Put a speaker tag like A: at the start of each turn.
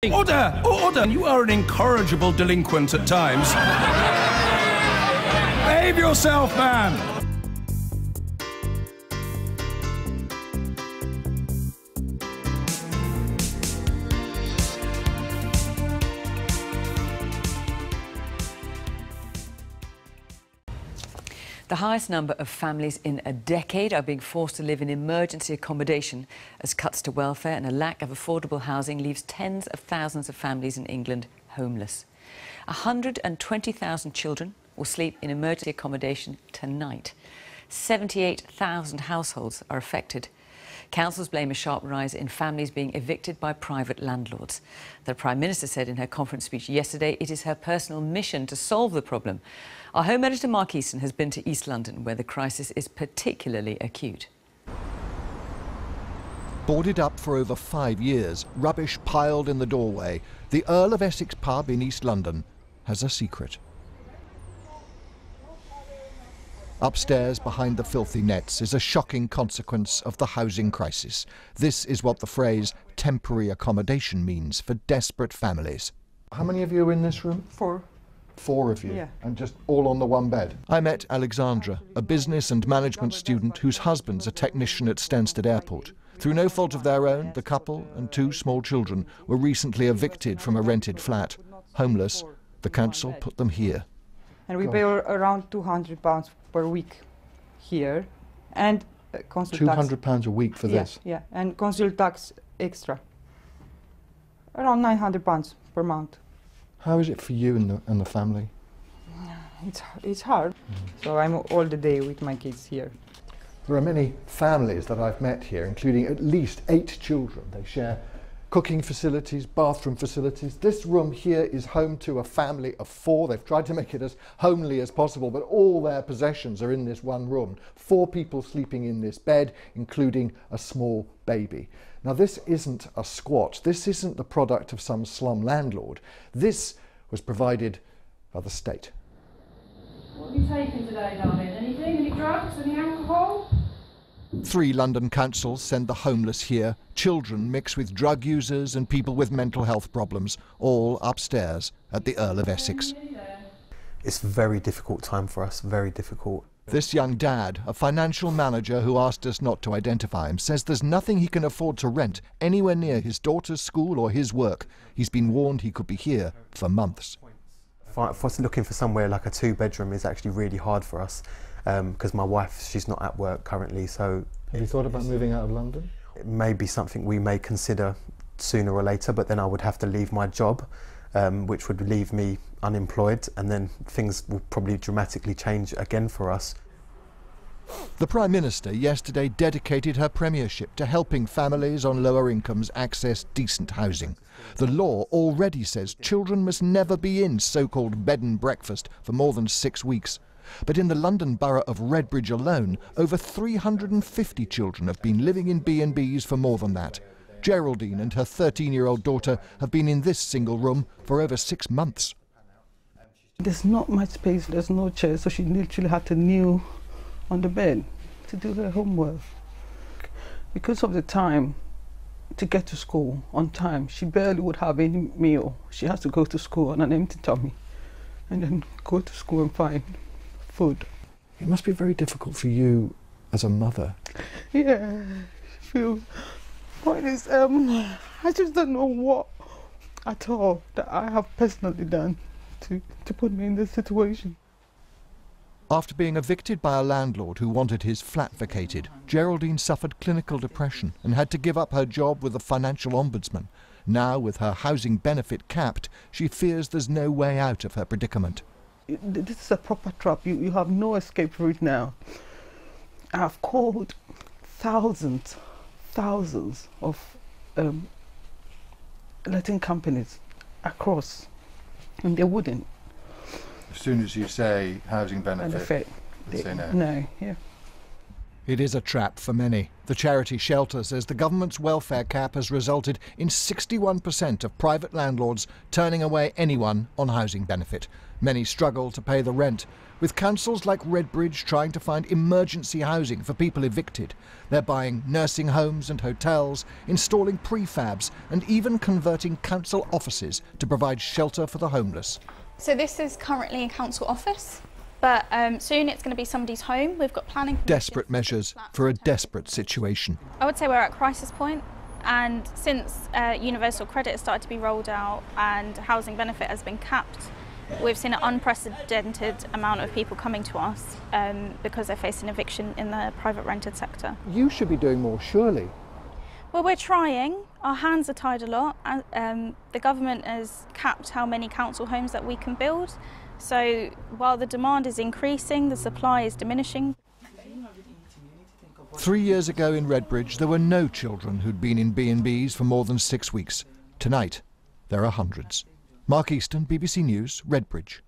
A: Order! Order! You are an incorrigible delinquent at times. Behave yourself, man!
B: The highest number of families in a decade are being forced to live in emergency accommodation as cuts to welfare and a lack of affordable housing leaves tens of thousands of families in England homeless. 120,000 children will sleep in emergency accommodation tonight. 78,000 households are affected. Councils blame a sharp rise in families being evicted by private landlords. The Prime Minister said in her conference speech yesterday it is her personal mission to solve the problem. Our home editor Mark Easton has been to East London, where the crisis is particularly acute.
C: Boarded up for over 5 years, rubbish piled in the doorway, the Earl of Essex pub in East London has a secret. Upstairs, behind the filthy nets, is a shocking consequence of the housing crisis. This is what the phrase temporary accommodation means for desperate families. How many of you are in this room?
D: 4.
C: 4 of you?
D: Yeah.
C: And just all on the one bed? I met Alexandra, a business and management student whose husband's a technician at Stansted Airport. Through no fault of their own, the couple and 2 small children were recently evicted from a rented flat. Homeless, the council put them here.
D: And we pay around £200 per week here, and council tax.
C: £200 a week for this?
D: Yeah, and council tax extra. Around £900 per month.
C: How is it for you and the family?
D: It's hard. So I'm all the day with my kids here.
C: There are many families that I've met here, including at least 8 children. They share cooking facilities, bathroom facilities. This room here is home to a family of 4. They've tried to make it as homely as possible, but all their possessions are in this one room. 4 people sleeping in this bed, including a small baby. Now, this isn't a squat. This isn't the product of some slum landlord. This was provided by the state.
E: What have you taken today, darling? Anything? Any drugs? Any alcohol?
C: 3 London councils send the homeless here, children mixed with drug users and people with mental health problems, all upstairs at the Earl of Essex.
F: It's a very difficult time for us, very difficult.
C: This young dad, a financial manager who asked us not to identify him, says there's nothing he can afford to rent anywhere near his daughter's school or his work. He's been warned he could be here for months.
F: For us looking for somewhere like a 2-bedroom is actually really hard for us. Because my wife, she's not at work currently, so...
C: Have you thought about moving out of London?
F: It may be something we may consider sooner or later, but then I would have to leave my job, which would leave me unemployed, and then things will probably dramatically change again for us.
C: The Prime Minister yesterday dedicated her premiership to helping families on lower incomes access decent housing. The law already says children must never be in so-called bed and breakfast for more than 6 weeks. But in the London borough of Redbridge alone, over 350 children have been living in B&Bs for more than that. Geraldine and her 13-year-old daughter have been in this single room for over 6 months.
G: There's not much space, there's no chair, so she literally had to kneel on the bed to do her homework. Because of the time to get to school on time, she barely would have any meal. She has to go to school on an empty tummy and then go to school and find food.
C: It must be very difficult for you as a mother.
G: Yeah, I feel... Point is, I just don't know what at all that I have personally done to put me in this situation.
C: After being evicted by a landlord who wanted his flat vacated, Geraldine suffered clinical depression and had to give up her job with the financial ombudsman. Now, with her housing benefit capped, she fears there's no way out of her predicament.
G: This is a proper trap. You have no escape for it now. I've called thousands of letting companies across, and they wouldn't.
C: As soon as you say housing benefit, they say no.
G: No, yeah.
C: It is a trap for many. The charity Shelter says the government's welfare cap has resulted in 61% of private landlords turning away anyone on housing benefit. Many struggle to pay the rent, with councils like Redbridge trying to find emergency housing for people evicted. They're buying nursing homes and hotels, installing prefabs and even converting council offices to provide shelter for the homeless.
H: So this is currently a council office, but soon it's going to be somebody's home. We've got planning.
C: Desperate measures for a desperate situation.
H: I would say we're at crisis point, and since universal credit has started to be rolled out and housing benefit has been capped, we've seen an unprecedented amount of people coming to us because they're facing eviction in the private rented sector.
C: You should be doing more, surely.
H: Well, we're trying. Our hands are tied a lot. The government has capped how many council homes that we can build. So while the demand is increasing, the supply is diminishing.
C: 3 years ago in Redbridge, there were no children who'd been in B&Bs for more than 6 weeks. Tonight, there are hundreds. Mark Easton, BBC News, Redbridge.